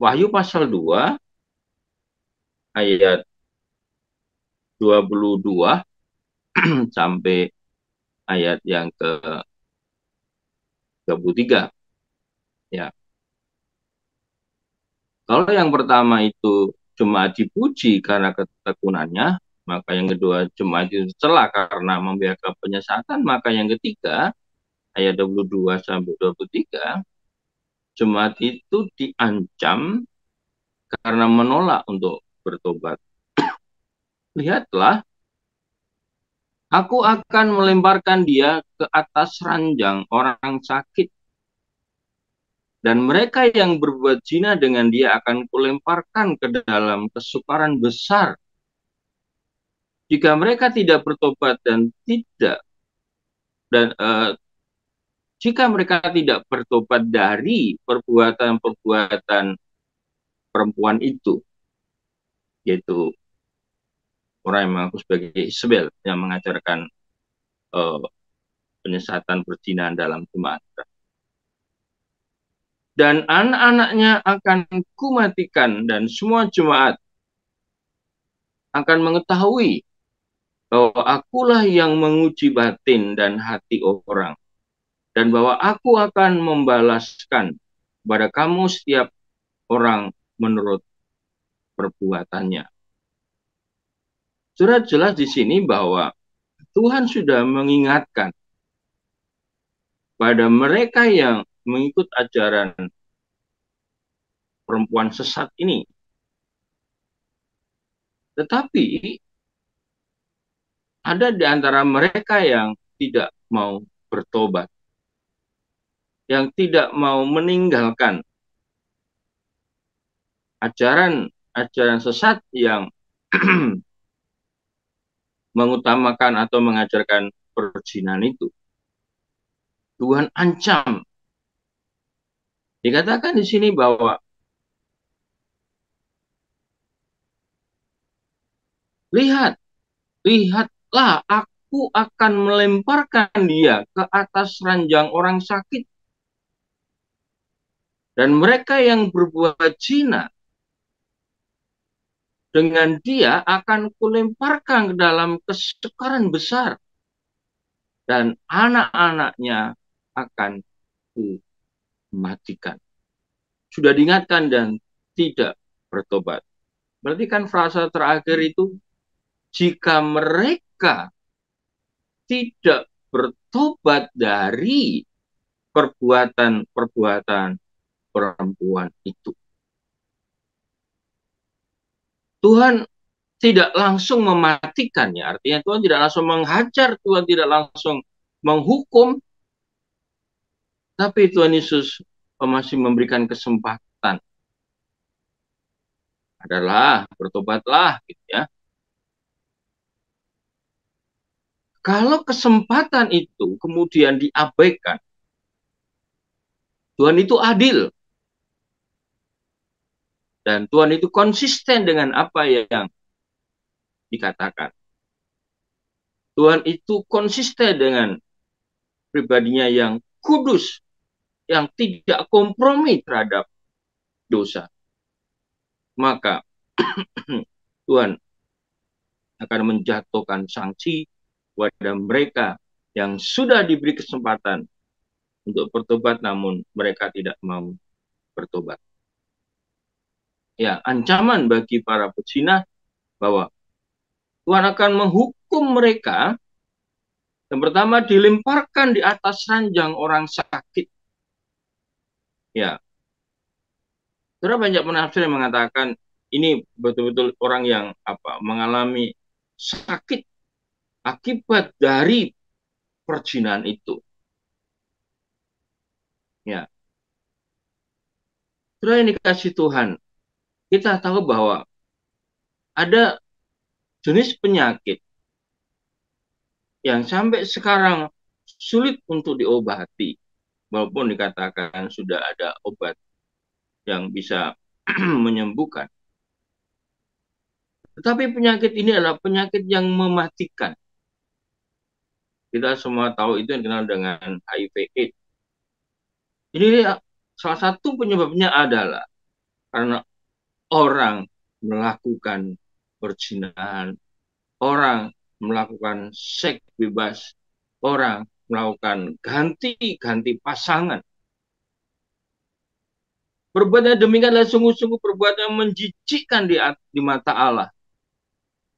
Wahyu pasal 2 ayat 22 sampai ayat yang ke-33. Ya. Kalau yang pertama itu jemaat dipuji karena ketekunannya, maka yang kedua jemaat itu tercela karena membiarkan penyesatan, maka yang ketiga ayat 22 sampai 23 jemaat itu diancam karena menolak untuk bertobat. Lihatlah, aku akan melemparkan dia ke atas ranjang orang sakit, dan mereka yang berbuat zina dengan dia akan kulemparkan ke dalam kesukaran besar. Jika mereka tidak bertobat dan tidak dan jika mereka tidak bertobat dari perbuatan-perbuatan perempuan itu, yaitu orang yang mengaku sebagai Isabel yang mengajarkan uh, penyesatan perzinahan dalam jemaat. Dan anak-anaknya akan kumatikan, dan semua jemaat akan mengetahui bahwa akulah yang menguji batin dan hati orang, dan bahwa aku akan membalaskan kepada kamu setiap orang menurut perbuatannya. Sudah jelas di sini bahwa Tuhan sudah mengingatkan pada mereka yang mengikut ajaran perempuan sesat ini. Tetapi ada di antara mereka yang tidak mau bertobat, yang tidak mau meninggalkan ajaran sesat yang mengutamakan atau mengajarkan perzinahan itu. Tuhan ancam. Dikatakan di sini bahwa lihatlah, aku akan melemparkan dia ke atas ranjang orang sakit, dan mereka yang berbuat zina dengan dia akan kulemparkan ke dalam kesukaran besar, dan anak-anaknya akan kumatikan. Sudah diingatkan dan tidak bertobat. Berarti kan frasa terakhir itu, jika mereka tidak bertobat dari perbuatan-perbuatan perempuan itu, Tuhan tidak langsung mematikannya. Artinya Tuhan tidak langsung menghajar, Tuhan tidak langsung menghukum, tapi Tuhan Yesus masih memberikan kesempatan. Adalah bertobatlah, gitu ya. Kalau kesempatan itu kemudian diabaikan, Tuhan itu adil. Dan Tuhan itu konsisten dengan apa yang dikatakan. Tuhan itu konsisten dengan pribadinya yang kudus, yang tidak kompromi terhadap dosa. Maka Tuhan akan menjatuhkan sanksi kepada mereka yang sudah diberi kesempatan untuk bertobat, namun mereka tidak mau bertobat. Ya, ancaman bagi para pezina bahwa Tuhan akan menghukum mereka. Yang pertama, dilemparkan di atas ranjang orang sakit. Ya, sudah banyak penafsir yang mengatakan ini betul-betul orang yang mengalami sakit akibat dari perzinahan itu. Ya, sudah ini kasih Tuhan. Kita tahu bahwa ada jenis penyakit yang sampai sekarang sulit untuk diobati, walaupun dikatakan sudah ada obat yang bisa menyembuhkan. Tetapi penyakit ini adalah penyakit yang mematikan. Kita semua tahu itu yang dikenal dengan HIV/AIDS. Ini salah satu penyebabnya adalah Karena orang melakukan perzinahan, orang melakukan seks bebas, orang melakukan ganti-ganti pasangan. Perbuatan demikian adalah sungguh-sungguh perbuatan yang menjijikkan di mata Allah.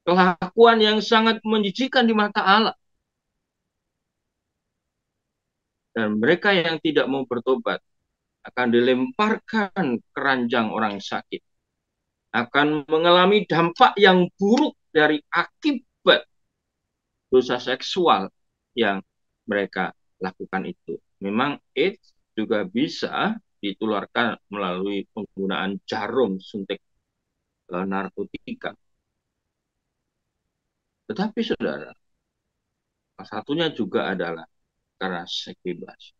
Kelakuan yang sangat menjijikkan di mata Allah. Dan mereka yang tidak mau bertobat akan dilemparkan keranjang orang sakit. Akan mengalami dampak yang buruk dari akibat dosa seksual yang mereka lakukan itu. Memang AIDS juga bisa ditularkan melalui penggunaan jarum suntik narkotika. Tetapi saudara, salah satunya juga adalah karena seks bebas.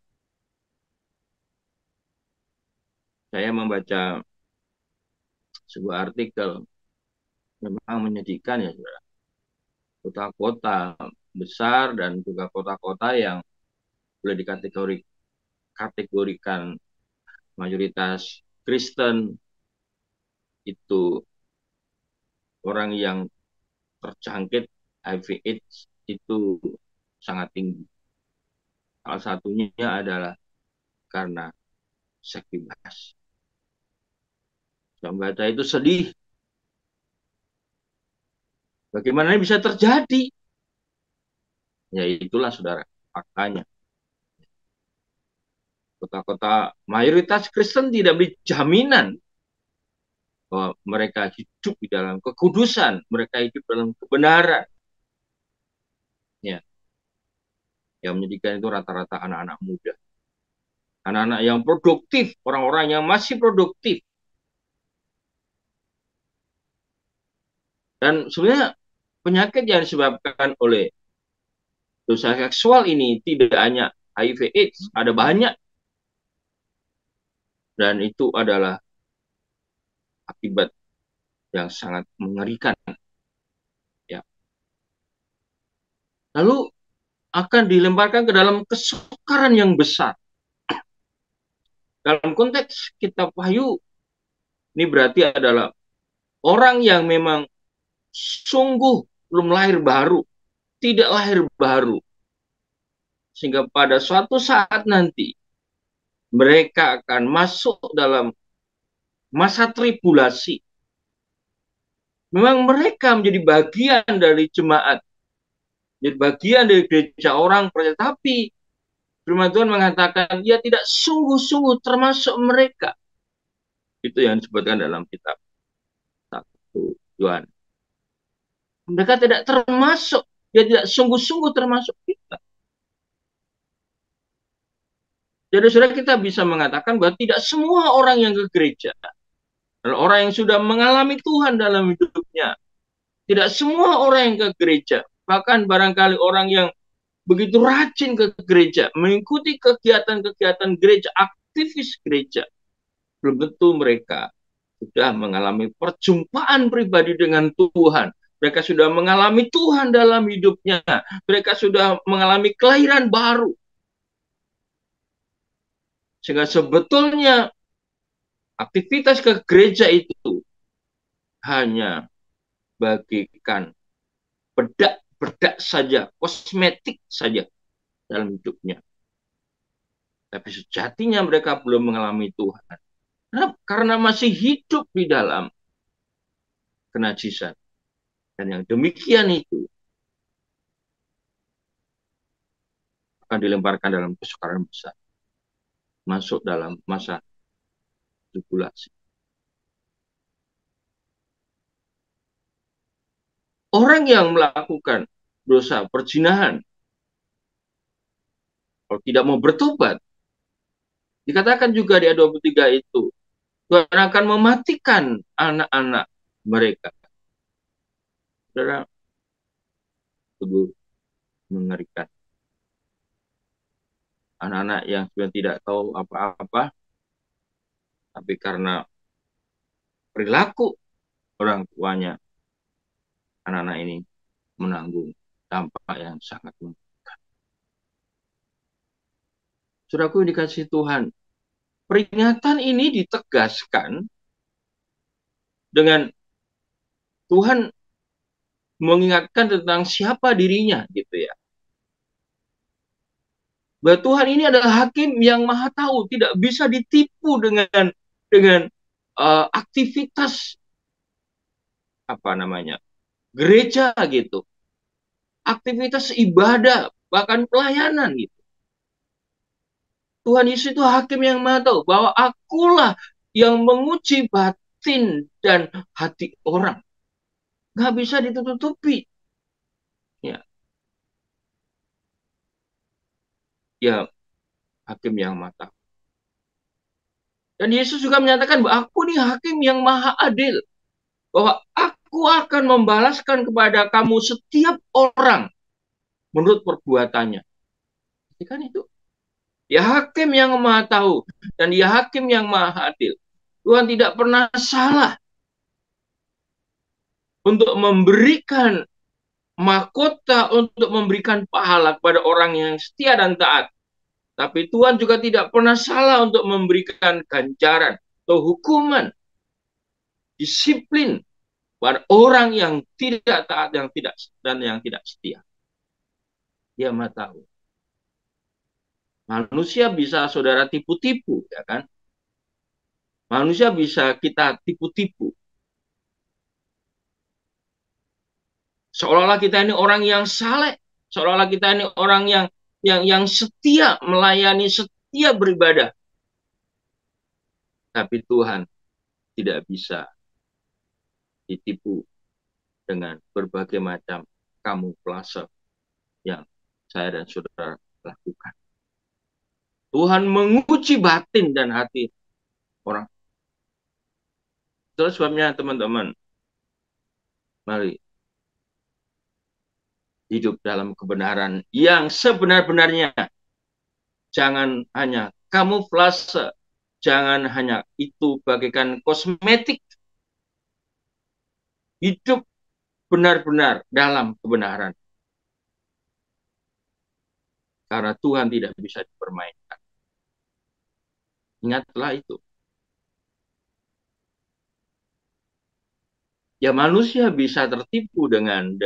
Saya membaca sebuah artikel, memang menyedihkan ya saudara. Kota-kota besar dan juga kota-kota yang boleh dikategorikan mayoritas Kristen, itu orang yang terjangkit HIV/AIDS itu sangat tinggi. Salah satunya adalah karena seks bebas. Saya membaca itu sedih. Bagaimana ini bisa terjadi? Ya itulah saudara, faktanya. Kota-kota mayoritas Kristen tidak beri jaminan bahwa mereka hidup di dalam kekudusan, mereka hidup dalam kebenaran. Ya, yang menyedihkan itu rata-rata anak-anak muda. Anak-anak yang produktif, orang-orang yang masih produktif. Dan sebenarnya penyakit yang disebabkan oleh dosa seksual ini tidak hanya HIV/AIDS, ada banyak. Dan itu adalah akibat yang sangat mengerikan. Ya. Lalu akan dilemparkan ke dalam kesukaran yang besar. Dalam konteks kitab Wahyu, ini berarti adalah orang yang memang sungguh belum lahir baru, tidak lahir baru. Sehingga pada suatu saat nanti, mereka akan masuk dalam masa tribulasi. Memang mereka menjadi bagian dari jemaat, menjadi bagian dari gereja orang percaya, tapi firman Tuhan mengatakan dia tidak sungguh-sungguh termasuk mereka. Itu yang disebutkan dalam kitab 1 Yohanes. Mereka tidak termasuk, dia tidak sungguh-sungguh termasuk kita. Jadi saudara, kita bisa mengatakan bahwa tidak semua orang yang ke gereja adalah orang yang sudah mengalami Tuhan dalam hidupnya. Tidak semua orang yang ke gereja, bahkan barangkali orang yang begitu rajin ke gereja, mengikuti kegiatan-kegiatan gereja, aktivis gereja, belum tentu mereka sudah mengalami perjumpaan pribadi dengan Tuhan. Mereka sudah mengalami Tuhan dalam hidupnya. Mereka sudah mengalami kelahiran baru. Sehingga sebetulnya aktivitas ke gereja itu hanya bagikan bedak-bedak saja, kosmetik saja dalam hidupnya. Tapi sejatinya mereka belum mengalami Tuhan. Karena masih hidup di dalam kenajisan. Dan yang demikian itu akan dilemparkan dalam kesukaran besar. Masuk dalam masa tribulasi. Orang yang melakukan dosa perzinahan, kalau tidak mau bertobat, dikatakan juga di ayat 23 itu, Tuhan akan mematikan anak-anak mereka. Saudara, sungguh mengerikan. Anak-anak yang sebenarnya tidak tahu apa-apa, tapi karena perilaku orang tuanya, anak-anak ini menanggung dampak yang sangat mengerikan. Saudaraku dikasih Tuhan, peringatan ini ditegaskan dengan Tuhan mengingatkan tentang siapa dirinya gitu ya. Bahwa Tuhan ini adalah hakim yang maha tahu, tidak bisa ditipu dengan aktivitas apa namanya gereja gitu, aktivitas ibadah bahkan pelayanan gitu. Tuhan Yesus itu hakim yang maha tahu bahwa akulah yang menguji batin dan hati orang, nggak bisa ditutupi ya. Ya, hakim yang maha tahu. Dan Yesus juga menyatakan bahwa aku nih hakim yang maha adil, bahwa aku akan membalaskan kepada kamu setiap orang menurut perbuatannya. Kan itu. Dia hakim yang maha tahu dan dia hakim yang maha adil. Tuhan tidak pernah salah untuk memberikan mahkota, untuk memberikan pahala kepada orang yang setia dan taat. Tapi Tuhan juga tidak pernah salah untuk memberikan ganjaran atau hukuman, disiplin pada orang yang tidak taat, yang tidak dan yang tidak setia. Dia maha tahu. Manusia bisa saudara tipu-tipu, ya kan? Manusia bisa kita tipu-tipu. Seolah-olah kita ini orang yang saleh, seolah-olah kita ini orang yang setia melayani, setia beribadah. Tapi Tuhan tidak bisa ditipu dengan berbagai macam kamuflase yang saya dan saudara lakukan. Tuhan menguji batin dan hati orang. Terus sebabnya teman-teman, mari hidup dalam kebenaran yang sebenar-benarnya. Jangan hanya kamuflase, jangan hanya itu bagaikan kosmetik. Hidup benar-benar dalam kebenaran. Karena Tuhan tidak bisa dipermainkan. Ingatlah itu. Ya manusia bisa tertipu dengan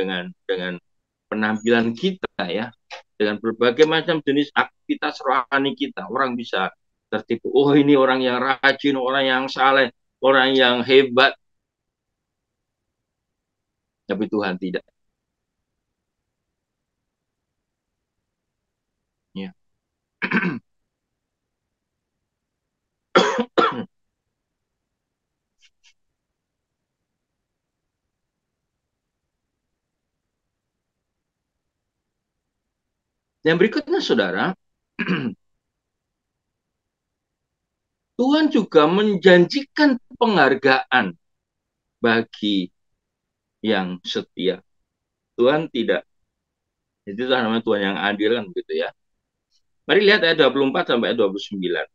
penampilan kita ya. Dengan berbagai macam jenis aktivitas rohani kita. Orang bisa tertipu. Oh ini orang yang rajin, orang yang saleh, orang yang hebat. Tapi Tuhan tidak. Ya. Yang berikutnya saudara, Tuhan juga menjanjikan penghargaan bagi yang setia. Tuhan tidak. Itu namanya Tuhan yang adil kan begitu ya. Mari lihat ayat 24 sampai ayat 29.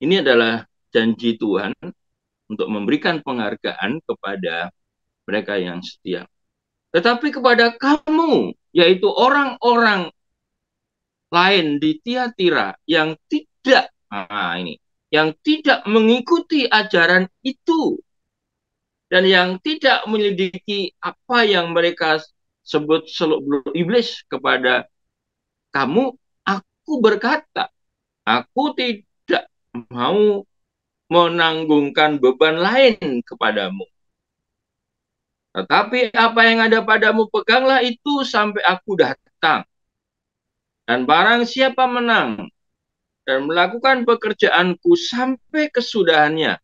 Ini adalah janji Tuhan untuk memberikan penghargaan kepada mereka yang setia. Tetapi kepada kamu, yaitu orang-orang lain di Tiatira yang tidak, yang tidak mengikuti ajaran itu dan yang tidak menyelidiki apa yang mereka sebut seluk-beluk iblis kepada kamu, aku berkata, aku tidak mau menanggungkan beban lain kepadamu. Tetapi apa yang ada padamu, peganglah itu sampai aku datang. Dan barang siapa menang dan melakukan pekerjaanku sampai kesudahannya,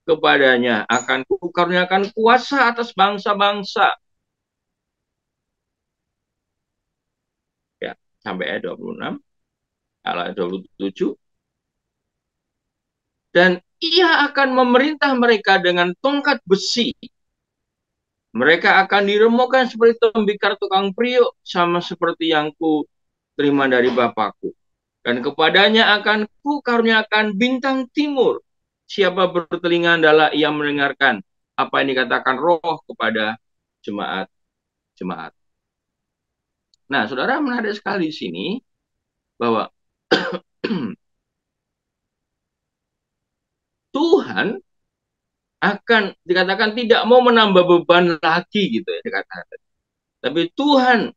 kepadanya akan kukaruniakan kuasa atas bangsa-bangsa. Ya, sampai ayat 26, ayat 27. Dan ia akan memerintah mereka dengan tongkat besi. Mereka akan diremukkan seperti tembikar tukang priuk, sama seperti yang ku terima dari Bapakku. Dan kepadanya akan ku karuniakan bintang timur. Siapa bertelinga adalah ia mendengarkan apa yang dikatakan Roh kepada jemaat-jemaat. Nah, saudara, menarik sekali di sini bahwa Tuhan akan dikatakan tidak mau menambah beban lagi gitu ya dikatakan. Tapi Tuhan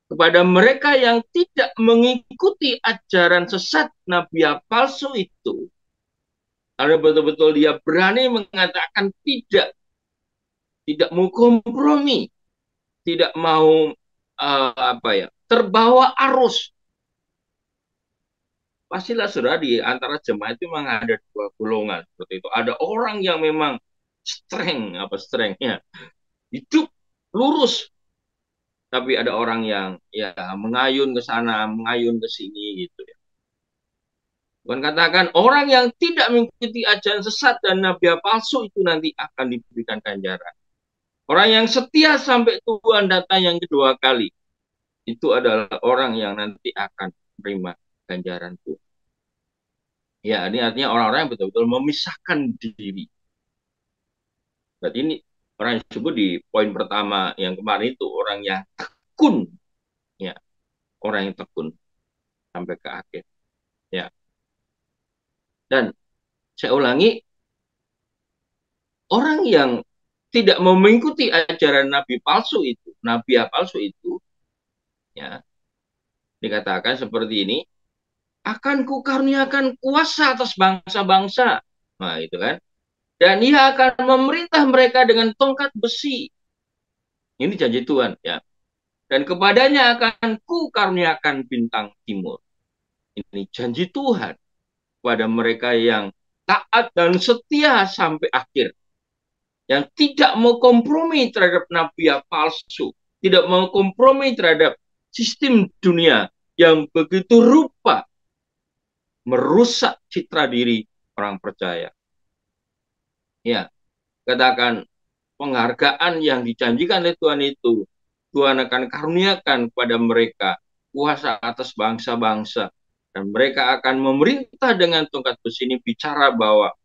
kepada mereka yang tidak mengikuti ajaran sesat nabi palsu itu, karena betul-betul dia berani mengatakan tidak mau kompromi, tidak mau terbawa arus. Pastilah sudah di antara jemaat itu memang ada dua golongan seperti itu. Ada orang yang memang strengthnya hidup lurus, tapi ada orang yang ya mengayun ke sana, mengayun ke sini gitu ya. Tuhan katakan orang yang tidak mengikuti ajaran sesat dan nabi palsu itu nanti akan diberikan ganjaran. Orang yang setia sampai Tuhan datang yang kedua kali, itu adalah orang yang nanti akan menerima ganjaran Tuhan. Ya, ini artinya orang-orang yang betul-betul memisahkan diri. Berarti ini orang yang disebut di poin pertama yang kemarin itu orang yang tekun, ya, orang yang tekun sampai ke akhir, ya. Dan saya ulangi, orang yang tidak mengikuti ajaran nabi palsu itu, ya, dikatakan seperti ini, akan kukaruniakan kuasa atas bangsa-bangsa. Nah, itu kan. Dan ia akan memerintah mereka dengan tongkat besi. Ini janji Tuhan, ya. Dan kepadanya akan kukaruniakan bintang timur. Ini janji Tuhan kepada mereka yang taat dan setia sampai akhir. Yang tidak mau kompromi terhadap nabi palsu. Tidak mau kompromi terhadap sistem dunia yang begitu rupa merusak citra diri orang percaya. Ya, katakan penghargaan yang dijanjikan oleh Tuhan itu, Tuhan akan karuniakan kepada mereka kuasa atas bangsa-bangsa. Dan mereka akan memerintah dengan tongkat besi. Ini bicara bahwa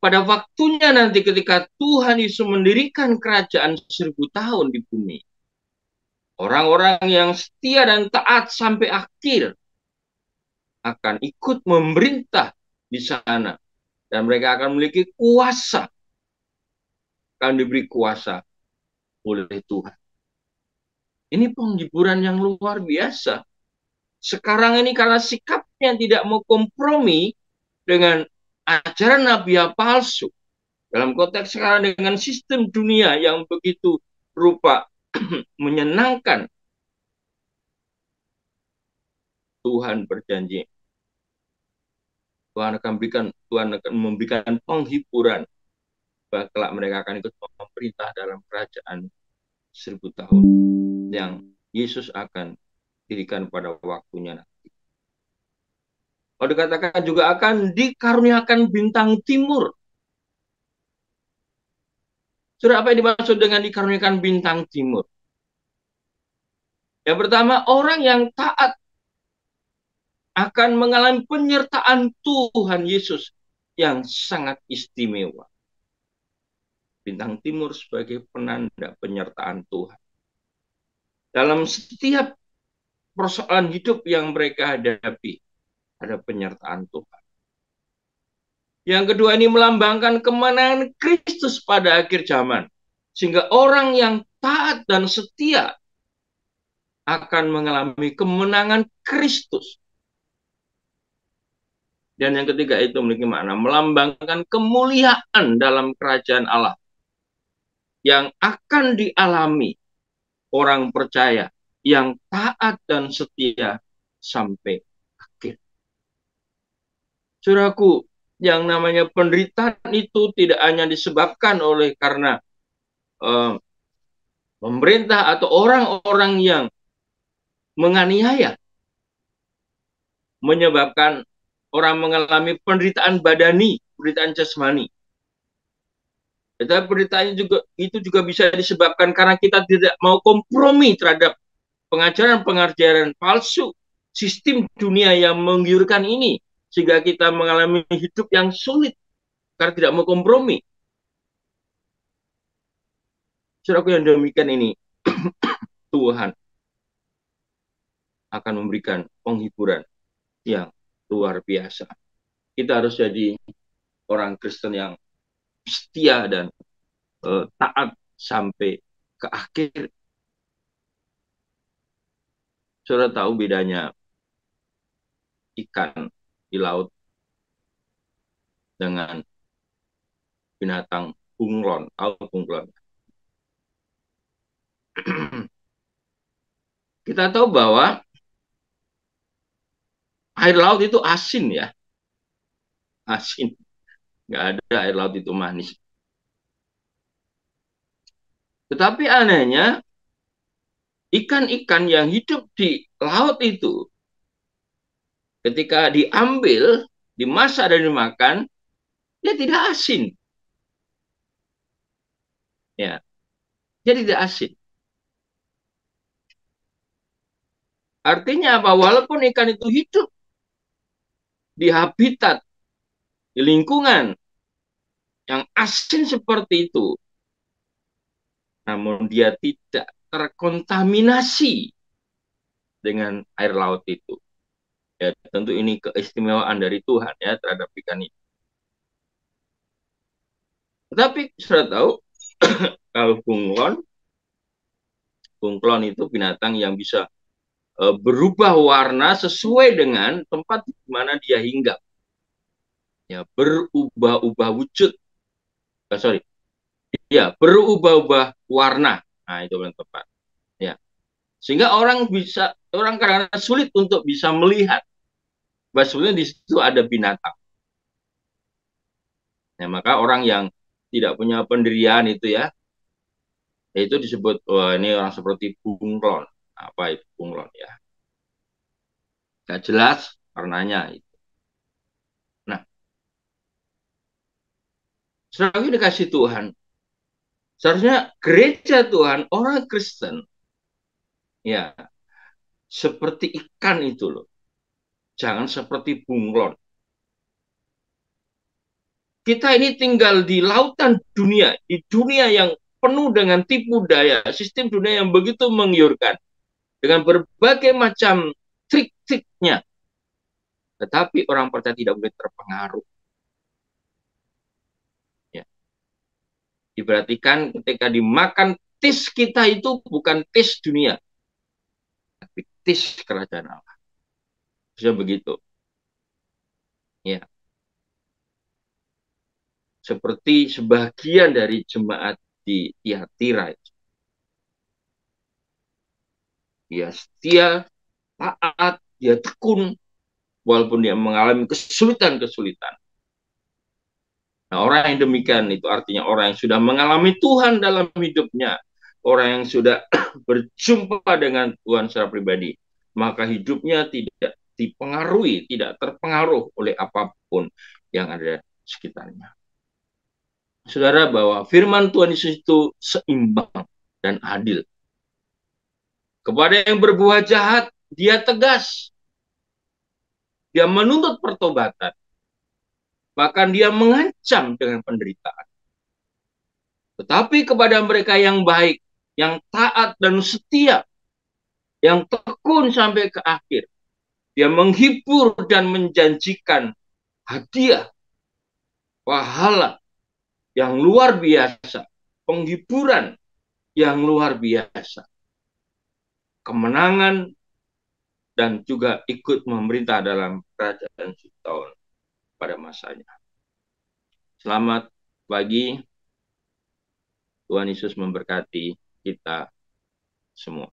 pada waktunya nanti ketika Tuhan Yesus mendirikan kerajaan 1000 tahun di bumi, orang-orang yang setia dan taat sampai akhir akan ikut memerintah di sana. Dan mereka akan memiliki kuasa, akan diberi kuasa oleh Tuhan. Ini penghiburan yang luar biasa. Sekarang ini karena sikapnya tidak mau kompromi dengan ajaran nabi palsu. Dalam konteks sekarang dengan sistem dunia yang begitu rupa menyenangkan, Tuhan berjanji. Tuhan akan memberikan penghiburan. Kelak mereka akan ikut memerintah dalam kerajaan 1000 tahun yang Yesus akan dirikan pada waktunya nanti. Kalau dikatakan juga akan dikaruniakan bintang timur. Sudah, apa yang dimaksud dengan dikaruniakan bintang timur? Yang pertama, orang yang taat akan mengalami penyertaan Tuhan Yesus yang sangat istimewa. Bintang timur sebagai penanda penyertaan Tuhan. Dalam setiap persoalan hidup yang mereka hadapi, ada penyertaan Tuhan. Yang kedua, ini melambangkan kemenangan Kristus pada akhir zaman. Sehingga orang yang taat dan setia akan mengalami kemenangan Kristus. Dan yang ketiga itu memiliki makna melambangkan kemuliaan dalam kerajaan Allah yang akan dialami orang percaya yang taat dan setia sampai akhir. Saudaraku, yang namanya penderitaan itu tidak hanya disebabkan oleh karena pemerintah atau orang-orang yang menganiaya, menyebabkan orang mengalami penderitaan badani, penderitaan jasmani. Tetapi penderitaan itu juga bisa disebabkan karena kita tidak mau kompromi terhadap pengajaran-pengajaran palsu, sistem dunia yang menggiurkan ini, sehingga kita mengalami hidup yang sulit karena tidak mau kompromi. Saudaraku yang demikian ini, Tuhan akan memberikan penghiburan yang luar biasa. kita harus jadi orang Kristen yang setia dan taat sampai ke akhir. Saudara tahu bedanya ikan di laut dengan binatang bunglon, tahu bunglon. Kita tahu bahwa air laut itu asin ya, asin. Nggak ada air laut itu manis. Tetapi anehnya, ikan-ikan yang hidup di laut itu, ketika diambil, dimasak dan dimakan, dia tidak asin. Ya, dia tidak asin. Artinya apa? Walaupun ikan itu hidup di habitat, di lingkungan yang asin seperti itu, namun dia tidak terkontaminasi dengan air laut itu. Ya, tentu ini keistimewaan dari Tuhan ya terhadap ikan ini. Tetapi sudah tahu kalau bunglon itu binatang yang bisa berubah warna sesuai dengan tempat di mana dia hinggap. Ya, berubah-ubah wujud. Sorry. Ya, berubah-ubah warna. Nah, itu yang tepat. Ya. Sehingga orang kadang-kadang sulit untuk bisa melihat bahwa sebenarnya di situ ada binatang. Ya, maka orang yang tidak punya pendirian itu ya, itu disebut, wah ini orang seperti bunglon. Apa itu bunglon ya? Gak jelas warnanya. Nah, selagi dikasih Tuhan, seharusnya gereja Tuhan, orang Kristen, ya seperti ikan itu loh. Jangan seperti bunglon. Kita ini tinggal di lautan dunia, di dunia yang penuh dengan tipu daya, sistem dunia yang begitu menggiurkan, dengan berbagai macam trik-triknya. Tetapi orang percaya tidak boleh terpengaruh. Ya. Diperhatikan ketika dimakan tis kita itu bukan tis dunia, tapi tis kerajaan Allah. Bisa begitu. Ya. Seperti sebagian dari jemaat di Tiatira. Dia setia, taat, dia tekun, walaupun dia mengalami kesulitan-kesulitan. Nah, orang yang demikian itu artinya orang yang sudah mengalami Tuhan dalam hidupnya, orang yang sudah berjumpa dengan Tuhan secara pribadi, maka hidupnya tidak dipengaruhi, tidak terpengaruh oleh apapun yang ada di sekitarnya. Saudara, bahwa firman Tuhan Yesus itu seimbang dan adil. Kepada yang berbuat jahat, dia tegas. Dia menuntut pertobatan. Bahkan dia mengancam dengan penderitaan. Tetapi kepada mereka yang baik, yang taat dan setia, yang tekun sampai ke akhir, dia menghibur dan menjanjikan hadiah, pahala yang luar biasa, penghiburan yang luar biasa, kemenangan, dan juga ikut memerintah dalam kerajaan Sitaun pada masanya. Selamat pagi, Tuhan Yesus memberkati kita semua.